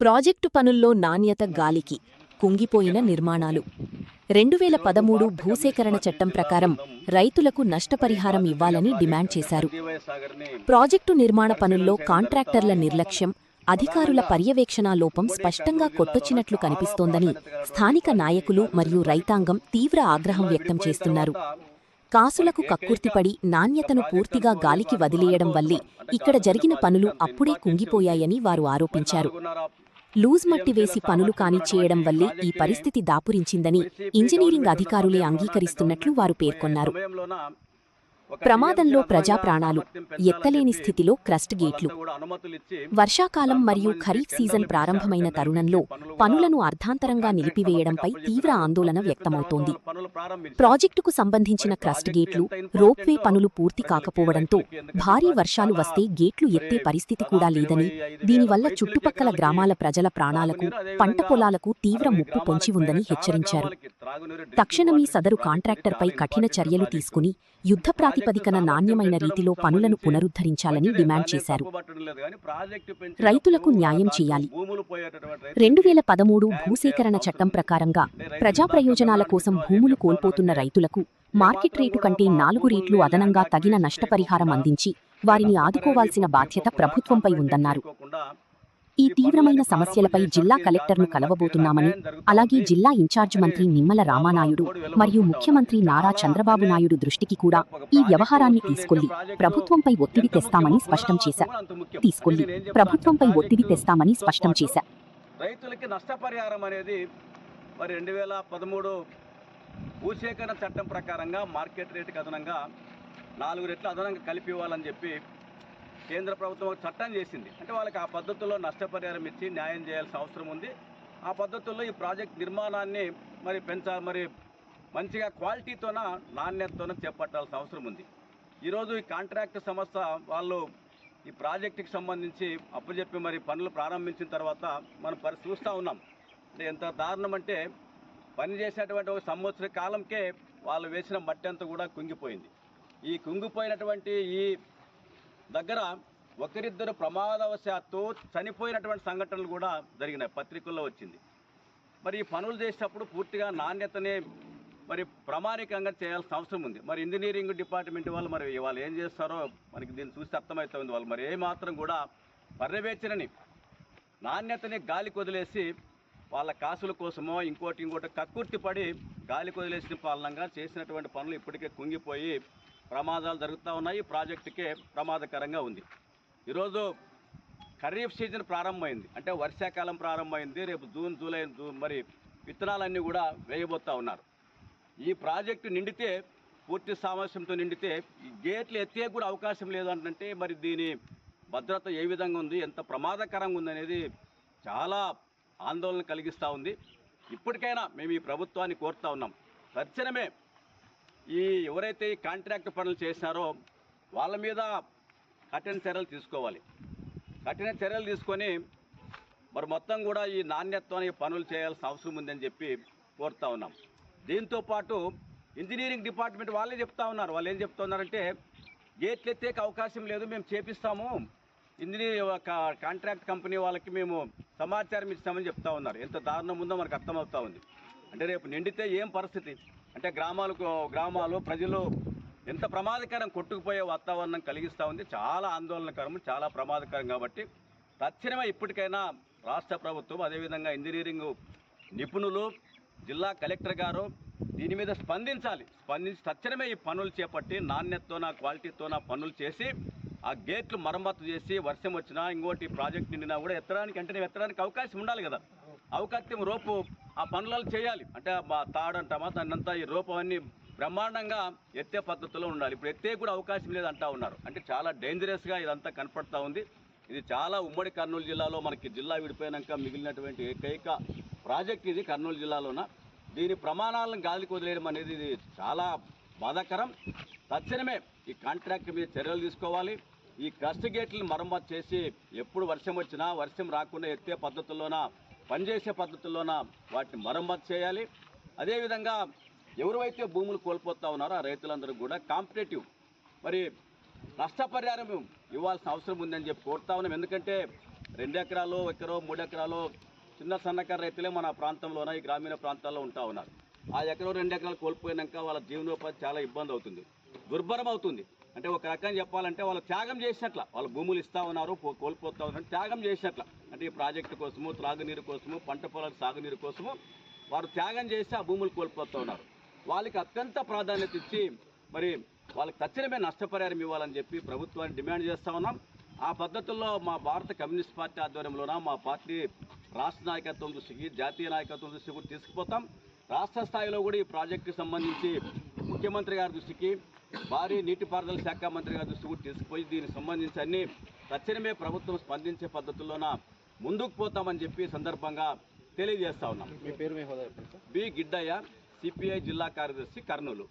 Project పనుల్లో నాణ్యత గాలికి కుంగిపోయిన నిర్మాణాలు 2013 భూసేకరణ చట్టం ప్రకారం రైతులకు నష్టపరిహారం ఇవ్వాలని డిమాండ్ చేశారు. ప్రాజెక్టు నిర్మాణ పనుల్లో కాంట్రాక్టర్ల నిర్లక్ష్యం, అధికారుల పర్యవేక్షణా లోపం స్పష్టంగా కొట్టొచ్చినట్లు కనిపిస్తోందని స్థానిక నాయకులు మరియు రైతాంగం తీవ్ర ఆగ్రహం వ్యక్తం చేస్తున్నారు. కాసులకు కక్కుర్తిపడి నాణ్యతను పూర్తిగా గాలికి వదిలేయడం వల్లే ఇక్కడ జరిగిన పనులు అప్పుడే కుంగిపోయాయని వారు ఆరోపించారు. లూజ్ మట్టి వేసి పనులు కానిచ్చేయడం వల్లే ఈ పరిస్థితి దాపురించిందని ఇంజనీరింగ్ అధికారులే అంగీకరిస్తున్నట్లు వారు పేర్కొన్నారు. ప్రమాదంలో ప్రజా ప్రాణాలు, ఎత్తలేని స్థితిలో క్రస్ట్ గేట్లు. వర్షాకాలం మరియు ఖరీఫ్ సీజన్ ప్రారంభమైన తరుణంలో పనులను అర్ధాంతరంగా నిలిపివేయడంపై తీవ్ర ఆందోళన వ్యక్తమవుతోంది. ప్రాజెక్టుకు సంబంధించిన క్రస్ట్ గేట్లు, రోప్వే పనులు పూర్తి కాకపోవడంతో భారీ వర్షాలు వస్తే గేట్లు ఎత్తే పరిస్థితి కూడా లేదని, దీనివల్ల చుట్టుపక్కల గ్రామాల ప్రజల ప్రాణాలకు, పంట పొలాలకు తీవ్ర ముప్పు పొంచి ఉందని హెచ్చరించారు. తక్షణమే సదరు కాంట్రాక్టర్పై కఠిన చర్యలు తీసుకుని యుద్ధ ప్రాతిపదికన నాణ్యమైన రీతిలో పనులను పునరుద్ధరించాలని డిమాండ్ చేశారు. రైతులకు న్యాయం చేయాలి. 2013 భూసేకరణ చట్టం ప్రకారంగా ప్రజా ప్రయోజనాల కోసం భూములు కోల్పోతున్న రైతులకు మార్కెట్ రేటు కంటే 4 రెట్లు అదనంగా తగిన నష్టపరిహారం అందించి వారిని ఆదుకోవాల్సిన బాధ్యత ప్రభుత్వంపై ఉందన్నారు. ఈ తీవ్రమైన సమస్యలపై జిల్లా కలెక్టర్ను కలవబోతున్నామని, అలాగే జిల్లా ఇన్ఛార్జ్ మంత్రి నిమ్మల రామానాయుడు మరియు ముఖ్యమంత్రి నారా చంద్రబాబు నాయుడు దృష్టికి కూడా ఈ వ్యవహారాన్ని తీసుకెళ్లి ప్రభుత్వంపై ఒత్తిడి తెస్తామని స్పష్టం చేశారు. రైతులకి నష్టపరిహారం అనేది మరి 2013 భూసేకరణ చట్టం ప్రకారంగా మార్కెట్ రేటుకి అదనంగా 4 రెట్లు అదనంగా కలిపి ఇవ్వాలని చెప్పి కేంద్ర ప్రభుత్వం ఒక చట్టం చేసింది. అంటే వాళ్ళకి ఆ పద్ధతుల్లో నష్టపరిహారం ఇచ్చి న్యాయం చేయాల్సిన అవసరం ఉంది. ఆ పద్ధతుల్లో ఈ ప్రాజెక్ట్ నిర్మాణాన్ని మరి మరి మంచిగా క్వాలిటీతోన నాణ్యతతోన చేపట్టాల్సిన అవసరం ఉంది. ఈరోజు ఈ కాంట్రాక్ట్ సంస్థ వాళ్ళు ఈ ప్రాజెక్టుకి సంబంధించి అప్పచెప్పి మరి పనులు ప్రారంభించిన తర్వాత మనం చూస్తూ ఉన్నాం. అంటే ఎంత దారుణం అంటే పని చేసినటువంటి ఒక సంవత్సర కాలంకే వాళ్ళు వేసిన మట్టి అంతా కూడా కుంగిపోయింది. ఈ కుంగిపోయినటువంటి ఈ దగ్గర ఒకరిద్దరు ప్రమాదవశాత్తు చనిపోయినటువంటి సంఘటనలు కూడా జరిగినాయి, పత్రికల్లో వచ్చింది. మరి ఈ పనులు చేసేటప్పుడు పూర్తిగా నాణ్యతనే మరి ప్రామాణికంగా చేయాల్సిన అవసరం ఉంది. మరి ఇంజనీరింగ్ డిపార్ట్మెంట్ వాళ్ళు మరి వాళ్ళు ఏం చేస్తారో మనకి దీన్ని చూస్తే అర్థమవుతుంది. వాళ్ళు మరి ఏమాత్రం కూడా పర్యవేక్షణని, నాణ్యతని గాలికి వదిలేసి వాళ్ళ కాసుల కోసమో ఇంకోటి కక్కుర్తి పడి గాలికి వదిలేసిన పాలనంగా చేసినటువంటి పనులు ఇప్పటికే కుంగిపోయి ప్రమాదాలు జరుగుతూ ఉన్నాయి. ప్రాజెక్టుకే ప్రమాదకరంగా ఉంది. ఈరోజు ఖరీఫ్ సీజన్ ప్రారంభమైంది, అంటే వర్షాకాలం ప్రారంభమైంది. రేపు జూన్, జూలై మరి విత్తనాలన్నీ కూడా వేయబోతూ ఉన్నారు. ఈ ప్రాజెక్టు నిండితే, పూర్తి సామర్థ్యంతో నిండితే ఈ గేట్లు ఎత్తే కూడా అవకాశం లేదంటే మరి దీని భద్రత ఏ విధంగా ఉంది, ఎంత ప్రమాదకరంగా ఉందనేది చాలా ఆందోళన కలిగిస్తూ ఉంది. ఇప్పటికైనా మేము ఈ ప్రభుత్వాన్ని కోరుతూ ఉన్నాం, తక్షణమే ఈ ఎవరైతే ఈ కాంట్రాక్ట్ పనులు చేశారో వాళ్ళ మీద కఠిన చర్యలు తీసుకోవాలి. కఠిన చర్యలు తీసుకొని మరి మొత్తం కూడా ఈ నాణ్యతతో పనులు చేయాల్సిన అవసరం ఉందని చెప్పి కోరుతూ ఉన్నాం. దీంతోపాటు ఇంజనీరింగ్ డిపార్ట్మెంట్ వాళ్ళే చెప్తా ఉన్నారు. వాళ్ళు ఏం చెప్తున్నారంటే గేట్లు ఎత్తేకి అవకాశం లేదు, మేము చేపిస్తాము, ఇంజనీరింగ్ కాంట్రాక్ట్ కంపెనీ వాళ్ళకి మేము సమాచారం ఇస్తామని చెప్తా ఉన్నారు. ఎంత దారుణం ఉందో మనకు అర్థమవుతా ఉంది. అంటే రేపు నిండితే ఏం పరిస్థితి, అంటే గ్రామాలు ప్రజలు ఎంత ప్రమాదకరం, కొట్టుకుపోయే వాతావరణం కలిగిస్తూ ఉంది. చాలా ఆందోళనకరం, చాలా ప్రమాదకరం. కాబట్టి తక్షణమే ఇప్పటికైనా రాష్ట్ర ప్రభుత్వం, అదేవిధంగా ఇంజనీరింగ్ నిపుణులు, జిల్లా కలెక్టర్ గారు దీని మీద స్పందించి తక్షణమే ఈ పనులు చేపట్టి నాణ్యతతోన క్వాలిటీతోన పనులు చేసి ఆ గేట్లు మరమ్మతు చేసి వర్షం వచ్చినా ఇంకోటి ప్రాజెక్ట్ నిండినా కూడా ఎత్తడానికి అవకాశం ఉండాలి కదా. అవకాశం రోపు ఆ పనులను చేయాలి. అంటే తాడంటామా దాన్నంతా ఈ రోపు అన్నీ బ్రహ్మాండంగా ఎత్తే పద్ధతిలో ఉండాలి. ఇప్పుడు ఎత్తే కూడా అవకాశం లేదంటా ఉన్నారు. అంటే చాలా డేంజరస్గా ఇదంతా కనపడతా ఉంది. ఇది చాలా ఉమ్మడి కర్నూలు జిల్లాలో మనకి జిల్లా విడిపోయాక మిగిలినటువంటి ఏకైక ప్రాజెక్ట్ ఇది కర్నూలు జిల్లాలోన. దీని ప్రమాణాలను గాలికి వదిలేయడం అనేది ఇది చాలా బాధాకరం. తక్షణమే ఈ కాంట్రాక్ట్ మీద చర్యలు తీసుకోవాలి. ఈ క్రస్ట్ గేట్లను మరమ్మతు చేసి ఎప్పుడు వర్షం వచ్చినా వర్షం రాకుండా ఎత్తే పద్ధతుల్లోన, పనిచేసే పద్ధతుల్లోన వాటిని మరమ్మతు చేయాలి. అదేవిధంగా ఎవరైతే భూములు కోల్పోతా ఉన్నారో ఆ రైతులందరూ కూడా కాంపిటేటివ్ మరి నష్టపరిహారం ఇవ్వాల్సిన అవసరం ఉందని చెప్పి కోరుతా ఉన్నాం. ఎందుకంటే 2 ఎకరాలు, ఎకరో 3 ఎకరాలు చిన్న సన్నకారు రైతులే మన ప్రాంతంలోన ఈ గ్రామీణ ప్రాంతాల్లో ఉంటా ఉన్నారు. ఆ ఎకరో 2 ఎకరాలు కోల్పోయినాక వాళ్ళ జీవనోపాధి చాలా ఇబ్బంది అవుతుంది, దుర్భరం అవుతుంది. అంటే ఒక రకంగా చెప్పాలంటే వాళ్ళు త్యాగం చేసినట్ల, వాళ్ళు భూములు ఇస్తూ ఉన్నారు, కోల్పోతూ ఉన్నారు, త్యాగం చేసినట్ల. అంటే ఈ ప్రాజెక్టు కోసము, త్రాగునీరు కోసము, పంట పొలాల సాగునీరు కోసము వారు త్యాగం చేసి ఆ భూములు కోల్పోతూ ఉన్నారు. వాళ్ళకి అత్యంత ప్రాధాన్యత ఇచ్చి మరి వాళ్ళకి తక్షణమే నష్టపరిహారం ఇవ్వాలని చెప్పి ప్రభుత్వాన్ని డిమాండ్ చేస్తూ ఉన్నాం. ఆ పద్ధతుల్లో మా భారత కమ్యూనిస్ట్ పార్టీ ఆధ్వర్యంలోన మా పార్టీ రాష్ట్ర నాయకత్వం దృష్టికి, జాతీయ నాయకత్వం దృష్టికి కూడా తీసుకుపోతాం. రాష్ట్ర స్థాయిలో కూడా ఈ ప్రాజెక్టుకి సంబంధించి ముఖ్యమంత్రి గారి దృష్టికి, భారీ నీటిపారుదల శాఖ మంత్రి గారి దృష్టికి కూడా తీసుకుపోయి దీనికి సంబంధించి అన్ని తక్షణమే ప్రభుత్వం స్పందించే పద్ధతుల్లోన ముందుకు పోతామని చెప్పి సందర్భంగా తెలియజేస్తా ఉన్నాం. మీ పేరు మీ హోదా చెప్పండి సార్. బి గిడ్డయ్య, సిపిఐ జిల్లా కార్యదర్శి, కర్నూలు.